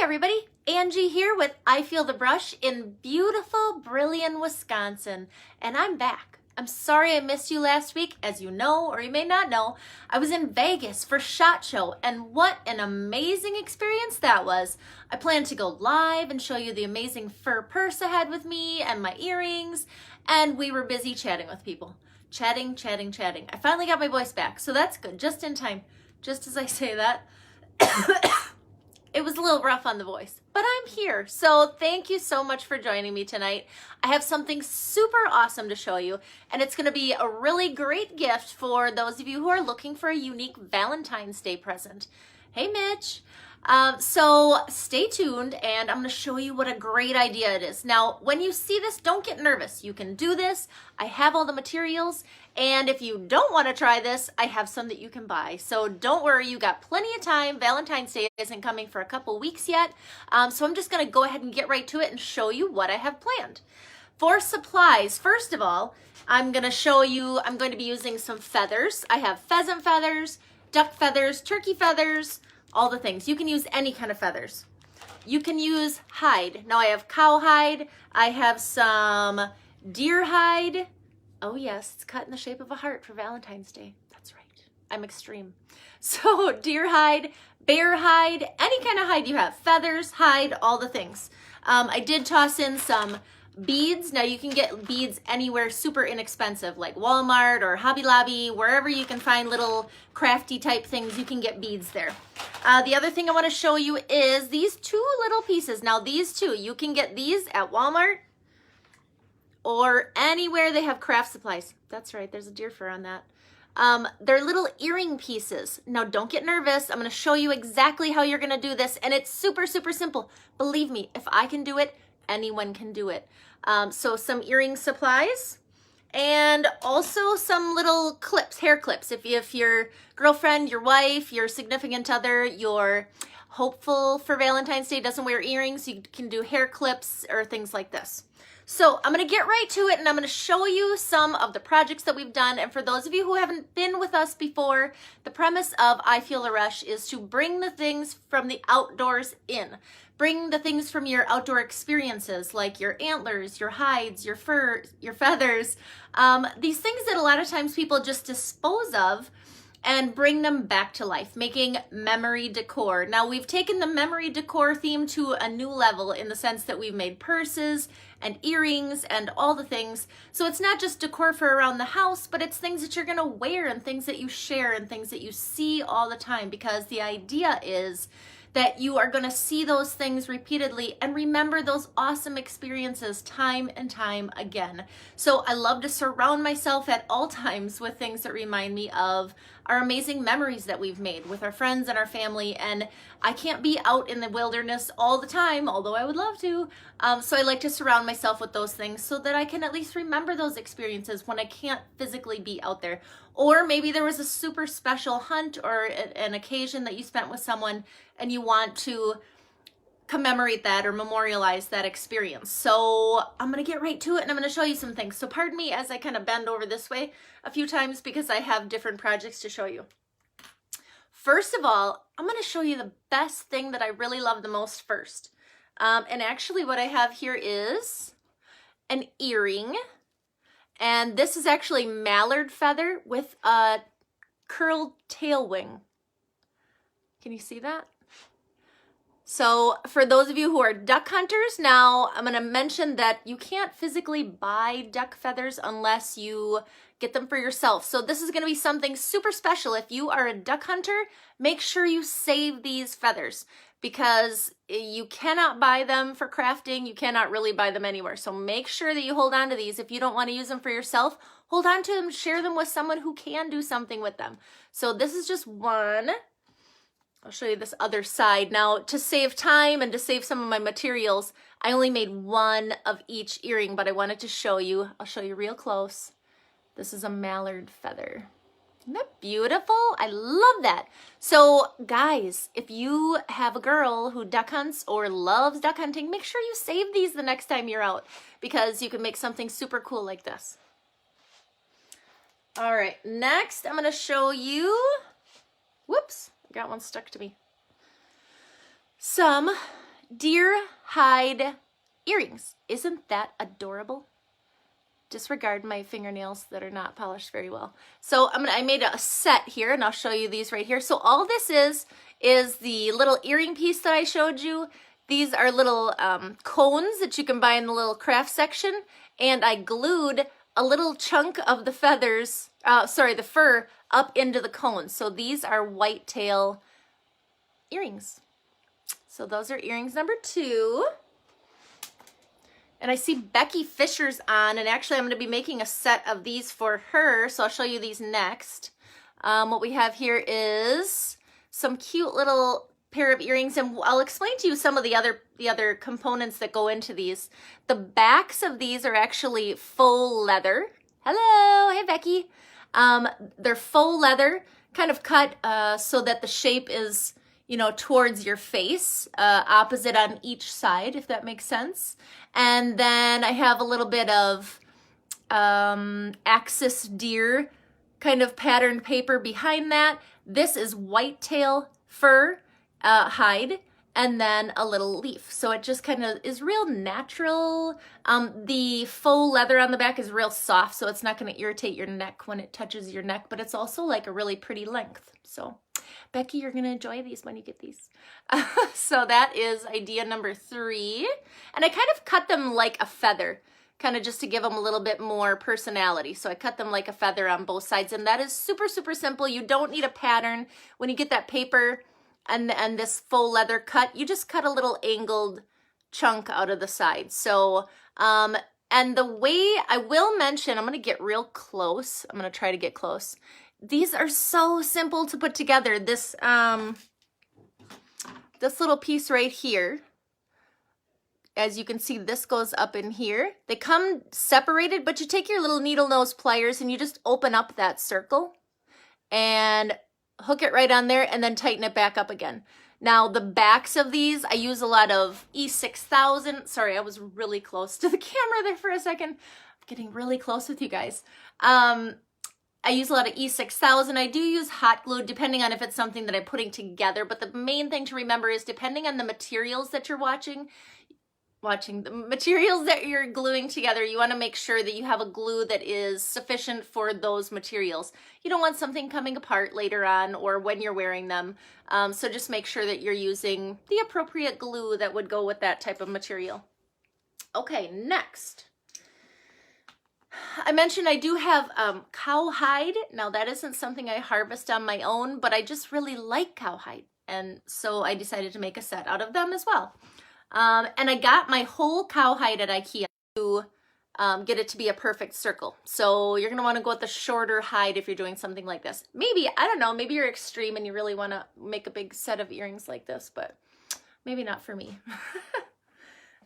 everybody, Angie here with I Feel the Brush in beautiful Brilliant, Wisconsin, and I'm back. I'm sorry I missed you last week. As you know, or you may not know, I was in Vegas for SHOT Show, and what an amazing experience that was. I plan to go live and show you the amazing fur purse I had with me and my earrings, and we were busy chatting with people. Chatting. I finally got my voice back, so that's good, just in time. Just as I say that, it was a little rough on the voice, but I'm here. So thank you so much for joining me tonight. I have something super awesome to show you, and it's gonna be a really great gift for those of you who are looking for a unique Valentine's Day present. Hey, Mitch. So stay tuned, and I'm gonna show you what a great idea it is. Now, when you see this, don't get nervous. You can do this. I have all the materials, and if you don't want to try this, I have some that you can buy. So don't worry, you got plenty of time. Valentine's Day isn't coming for a couple weeks yet. So I'm just gonna go ahead and get right to it and show you what I have planned. For supplies, first of all, I'm going to be using some feathers. I have pheasant feathers, duck feathers, turkey feathers, all the things. You can use any kind of feathers. You can use hide. Now I have cowhide. I have some deer hide. Oh yes, it's cut in the shape of a heart for Valentine's Day. That's right. I'm extreme. So deer hide, bear hide, any kind of hide you have. Feathers, hide, all the things. I did toss in some beads. Now you can get beads anywhere super inexpensive, like Walmart or Hobby Lobby, wherever you can find little crafty type things, you can get beads there. The other thing I want to show you is these two little pieces. Now these two, you can get these at Walmart or anywhere they have craft supplies. That's right, there's a deer fur on that. They're little earring pieces. Now don't get nervous. I'm going to show you exactly how you're going to do this, and it's super simple. Believe me, if I can do it, anyone can do it. So some earring supplies, and also some little clips, hair clips. If your girlfriend, your wife, your significant other, your hopeful for Valentine's Day doesn't wear earrings, you can do hair clips or things like this. So I'm going to get right to it, and I'm going to show you some of the projects that we've done. And for those of you who haven't been with us before, the premise of I Feel the Rush is to bring the things from the outdoors in. Bring the things from your outdoor experiences, like your antlers, your hides, your fur, your feathers, these things that a lot of times people just dispose of, and bring them back to life, making memory decor. Now we've taken the memory decor theme to a new level in the sense that we've made purses and earrings and all the things. So it's not just decor for around the house, but it's things that you're gonna wear and things that you share and things that you see all the time, because the idea is that you are going to see those things repeatedly and remember those awesome experiences time and time again. So I love to surround myself at all times with things that remind me of our amazing memories that we've made with our friends and our family. And I can't be out in the wilderness all the time, although I would love to. So I like to surround myself with those things so that I can at least remember those experiences when I can't physically be out there. Or maybe there was a super special hunt or an occasion that you spent with someone and you want to commemorate that or memorialize that experience. So I'm going to get right to it, and I'm going to show you some things. So pardon me as I kind of bend over this way a few times because I have different projects to show you. First of all, I'm going to show you the best thing that I really love the most first. And actually what I have here is an earring. And this is actually mallard feather with a curled tail wing. Can you see that? So for those of you who are duck hunters, now I'm going to mention that you can't physically buy duck feathers unless you get them for yourself. So this is going to be something super special. If you are a duck hunter, make sure you save these feathers, because you cannot buy them for crafting. You cannot really buy them anywhere. So make sure that you hold on to these. If you don't want to use them for yourself, hold on to them, share them with someone who can do something with them. So this is just one. I'll show you this other side. Now, to save time and to save some of my materials, I only made one of each earring, but I wanted to show you. I'll show you real close. This is a mallard feather. Isn't that beautiful? I love that. So guys, if you have a girl who duck hunts or loves duck hunting, make sure you save these the next time you're out, because you can make something super cool like this. All right, next I'm gonna show you, whoops, I got one stuck to me, some deer hide earrings. Isn't that adorable? Disregard my fingernails that are not polished very well. So I made a set here, and I'll show you these right here. So all this is the little earring piece that I showed you. These are little cones that you can buy in the little craft section, and I glued a little chunk of the feathers, the fur, up into the cones. So these are whitetail earrings. So those are earrings number 2. And I see Becky Fisher's on, and actually I'm going to be making a set of these for her, so I'll show you these next. What we have here is some cute little pair of earrings, and I'll explain to you some of the other components that go into these. The backs of these are actually faux leather. Hello, hey Becky. They're faux leather, kind of cut so that the shape is, you know, towards your face, opposite on each side, if that makes sense. And then I have a little bit of Axis deer kind of patterned paper behind that. This is whitetail fur hide, and then a little leaf. So it just kind of is real natural. The faux leather on the back is real soft, so it's not going to irritate your neck when it touches your neck, but it's also like a really pretty length. So Becky, you're going to enjoy these when you get these. So that is idea number 3. And I kind of cut them like a feather, kind of just to give them a little bit more personality. So I cut them like a feather on both sides, and that is super, super simple. You don't need a pattern. When you get that paper and this faux leather cut, you just cut a little angled chunk out of the side. So, and the way I will mention, I'm going to get real close. I'm going to try to get close. These are so simple to put together. This little piece right here, as you can see, this goes up in here. They come separated, but you take your little needle nose pliers and you just open up that circle and hook it right on there and then tighten it back up again. Now the backs of these, I use a lot of E6000. Sorry, I was really close to the camera there for a second. I'm getting really close with you guys. I use a lot of E6000. I do use hot glue depending on if it's something that I'm putting together, but the main thing to remember is depending on the materials that you're watching the materials that you're gluing together, you want to make sure that you have a glue that is sufficient for those materials. You don't want something coming apart later on or when you're wearing them. So just make sure that you're using the appropriate glue that would go with that type of material. Okay, next. I mentioned I do have cowhide. Now that isn't something I harvest on my own, but I just really like cowhide. And so I decided to make a set out of them as well. And I got my whole cowhide at IKEA to get it to be a perfect circle. So you're going to want to go with the shorter hide if you're doing something like this. Maybe, I don't know, maybe you're extreme and you really want to make a big set of earrings like this, but maybe not for me.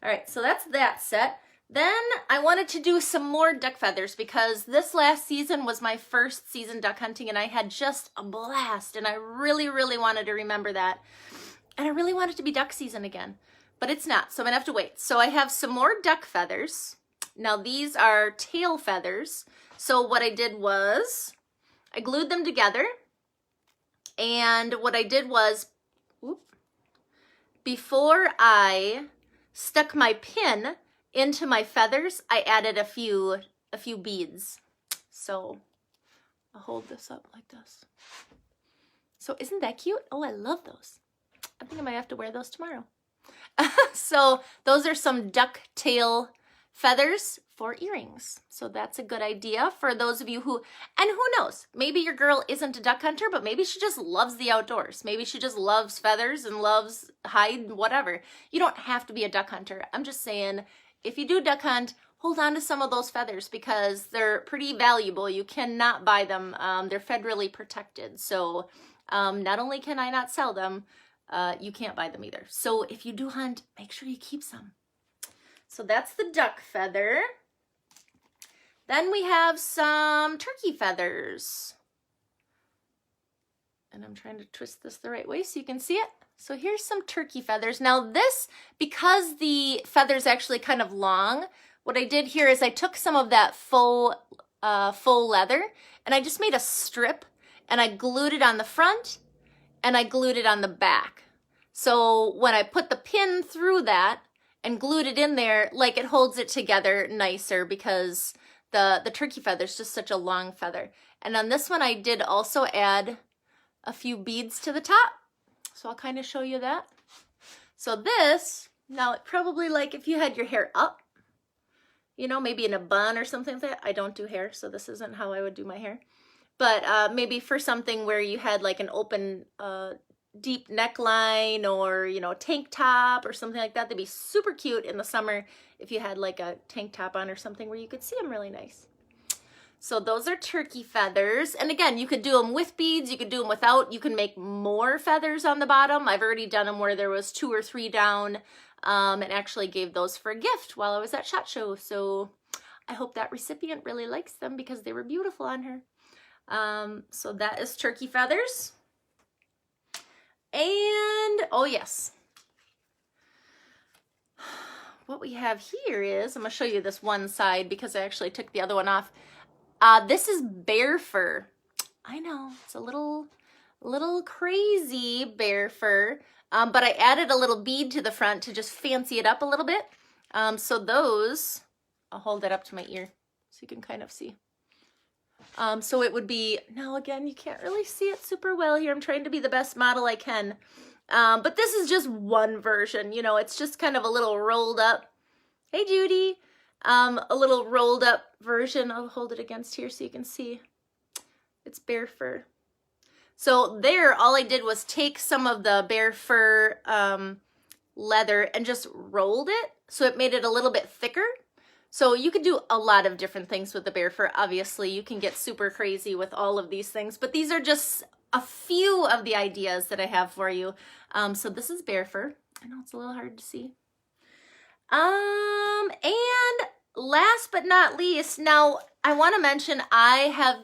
All right, so that's that set. Then I wanted to do some more duck feathers because this last season was my first season duck hunting and I had just a blast and I really, really wanted to remember that. And I really wanted to be duck season again, but it's not, so I'm gonna have to wait. So I have some more duck feathers. Now these are tail feathers. So what I did was I glued them together, and what I did was, before I stuck my pin into my feathers, I added a few beads. So I'll hold this up like this. So isn't that cute? Oh, I love those. I think I might have to wear those tomorrow. So those are some duck tail feathers for earrings. So that's a good idea for those of you who, and who knows, maybe your girl isn't a duck hunter, but maybe she just loves the outdoors. Maybe she just loves feathers and loves hide, whatever. You don't have to be a duck hunter. I'm just saying, if you do duck hunt, hold on to some of those feathers because they're pretty valuable. You cannot buy them. They're federally protected. So not only can I not sell them, you can't buy them either. So if you do hunt, make sure you keep some. So that's the duck feather. Then we have some turkey feathers. And I'm trying to twist this the right way so you can see it. So here's some turkey feathers. Now this, because the feather's actually kind of long, what I did here is I took some of that faux leather and I just made a strip and I glued it on the front and I glued it on the back. So when I put the pin through that and glued it in there, like it holds it together nicer because the turkey feather is just such a long feather. And on this one, I did also add a few beads to the top. So I'll kind of show you that. So this, now probably like if you had your hair up, you know, maybe in a bun or something like that. I don't do hair, so this isn't how I would do my hair. But maybe for something where you had like an open, deep neckline or, you know, tank top or something like that, they'd be super cute in the summer if you had like a tank top on or something where you could see them really nice. So those are turkey feathers. And again, you could do them with beads, you could do them without, you can make more feathers on the bottom. I've already done them where there was 2 or 3 down, and actually gave those for a gift while I was at SHOT Show. So I hope that recipient really likes them because they were beautiful on her. So that is turkey feathers. And, oh yes, what we have here is, I'm going to show you this one side because I actually took the other one off. This is bear fur. I know, it's a little crazy bear fur, but I added a little bead to the front to just fancy it up a little bit. So those, I'll hold it up to my ear so you can kind of see. So it would be, now again, you can't really see it super well here. I'm trying to be the best model I can. But this is just one version, you know, it's just kind of a little rolled up. Hey, Judy. A little rolled up version. I'll hold it against here so you can see. It's bear fur. So there, all I did was take some of the bear fur leather and just rolled it. So it made it a little bit thicker. So you could do a lot of different things with the bear fur. Obviously, you can get super crazy with all of these things, but these are just a few of the ideas that I have for you. So this is bear fur. I know it's a little hard to see. And last but not least, now I want to mention I have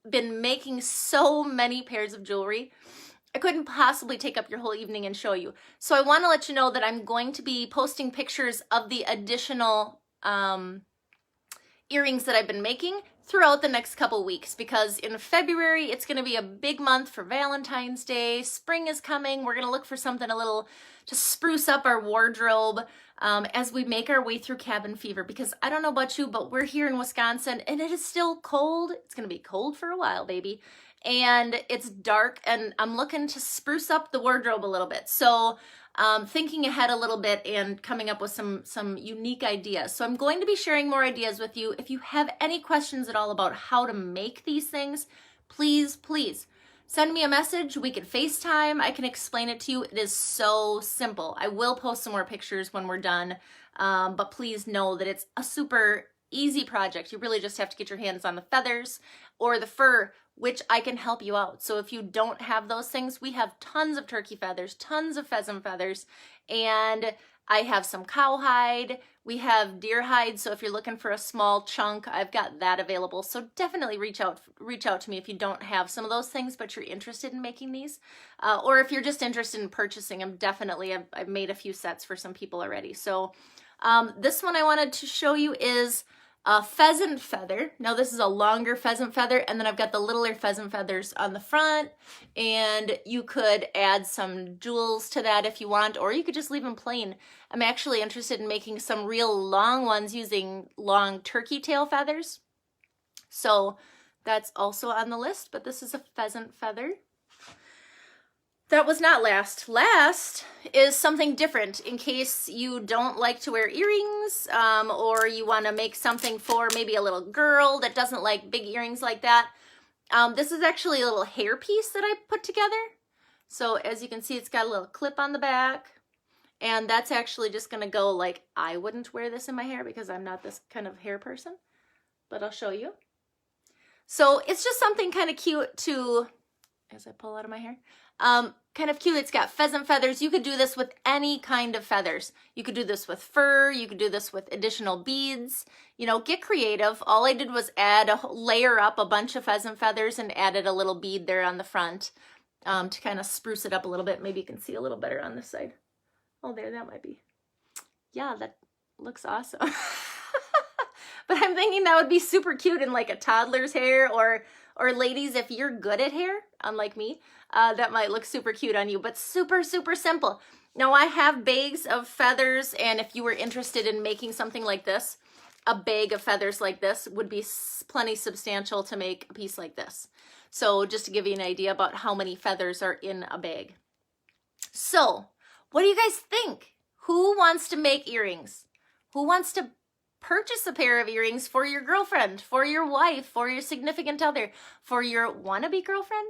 been making so many pairs of jewelry. I couldn't possibly take up your whole evening and show you. So I want to let you know that I'm going to be posting pictures of the additional earrings that I've been making throughout the next couple weeks, because in February it's going to be a big month for Valentine's Day. Spring is coming. We're going to look for something a little to spruce up our wardrobe as we make our way through cabin fever, because I don't know about you, but we're here in Wisconsin and it is still cold. It's going to be cold for a while, baby. And it's dark and I'm looking to spruce up the wardrobe a little bit. So thinking ahead a little bit and coming up with some unique ideas. So I'm going to be sharing more ideas with you. If you have any questions at all about how to make these things, please send me a message. We can FaceTime. I can explain it to you. It is so simple. I will post some more pictures when we're done, but please know that it's a super easy project. You really just have to get your hands on the feathers or the fur, which I can help you out. So if you don't have those things, we have tons of turkey feathers, tons of pheasant feathers, and I have some cowhide. We have deer hide. So if you're looking for a small chunk, I've got that available. So definitely reach out to me if you don't have some of those things, but you're interested in making these, or if you're just interested in purchasing them. I've made a few sets for some people already. So this one I wanted to show you is a pheasant feather. Now this is a longer pheasant feather, and then I've got the littler pheasant feathers on the front, and you could add some jewels to that if you want, or you could just leave them plain. I'm actually interested in making some real long ones using long turkey tail feathers. So that's also on the list, but this is a pheasant feather. That was not last. Last is something different in case you don't like to wear earrings, or you want to make something for maybe a little girl that doesn't like big earrings like that. This is actually a little hair piece that I put together. So as you can see, it's got a little clip on the back, and that's actually just going to go like, I wouldn't wear this in my hair because I'm not this kind of hair person, but I'll show you. So it's just something kind of cute to, as I pull out of my hair, kind of cute. It's got pheasant feathers. You could do this with any kind of feathers. You could do this with fur. You could do this with additional beads. You know, get creative. All I did was layer up a bunch of pheasant feathers and added a little bead there on the front to kind of spruce it up a little bit. Maybe you can see a little better on this side. Oh, there, that might be. Yeah, that looks awesome. But I'm thinking that would be super cute in like a toddler's hair, or ladies, if you're good at hair, unlike me, that might look super cute on you, but super, super simple. Now I have bags of feathers, and if you were interested in making something like this, a bag of feathers like this would be plenty substantial to make a piece like this. So just to give you an idea about how many feathers are in a bag. So what do you guys think? Who wants to make earrings? Who wants to purchase a pair of earrings for your girlfriend, for your wife, for your significant other, for your wannabe girlfriend?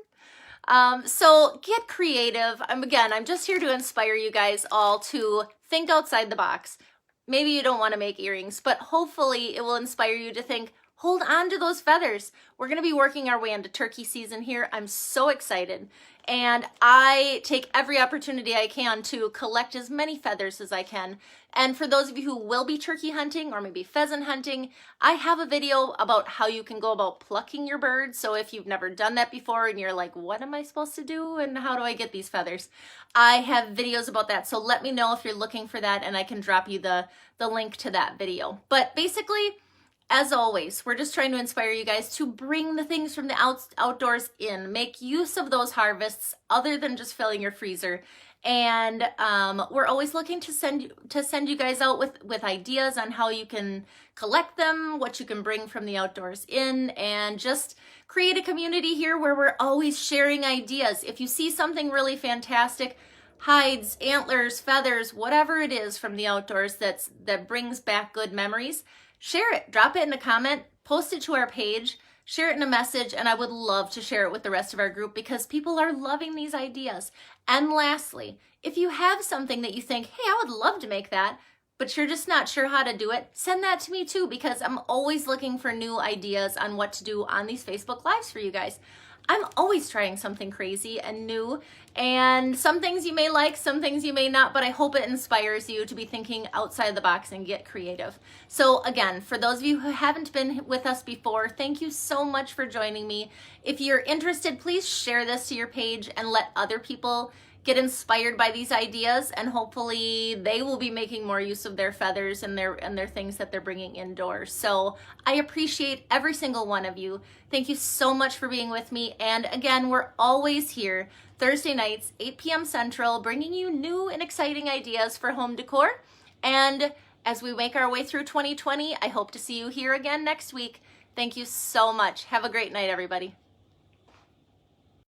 So get creative. I'm just here to inspire you guys all to think outside the box. Maybe you don't want to make earrings, but hopefully it will inspire you to think, hold on to those feathers. We're going to be working our way into turkey season here. I'm so excited. And I take every opportunity I can to collect as many feathers as I can. And for those of you who will be turkey hunting or maybe pheasant hunting, I have a video about how you can go about plucking your bird. So if you've never done that before and you're like, what am I supposed to do and how do I get these feathers? I have videos about that. So let me know if you're looking for that and I can drop you the link to that video. But basically, as always, we're just trying to inspire you guys to bring the things from the outdoors in. Make use of those harvests other than just filling your freezer. And we're always looking to send you guys out with ideas on how you can collect them, what you can bring from the outdoors in, and just create a community here where we're always sharing ideas. If you see something really fantastic, hides, antlers, feathers, whatever it is from the outdoors that brings back good memories, share it, drop it in a comment, post it to our page, share it in a message, and I would love to share it with the rest of our group because people are loving these ideas. And lastly, if you have something that you think, hey, I would love to make that, but you're just not sure how to do it, send that to me too because I'm always looking for new ideas on what to do on these Facebook Lives for you guys. I'm always trying something crazy and new, and some things you may like, some things you may not, but I hope it inspires you to be thinking outside the box and get creative. So again, for those of you who haven't been with us before, thank you so much for joining me. If you're interested, please share this to your page and let other people get inspired by these ideas, and hopefully they will be making more use of their feathers and their things that they're bringing indoors. So I appreciate every single one of you. Thank you so much for being with me. And again, we're always here Thursday nights, 8 p.m. Central, bringing you new and exciting ideas for home decor. And as we make our way through 2020, I hope to see you here again next week. Thank you so much. Have a great night, everybody.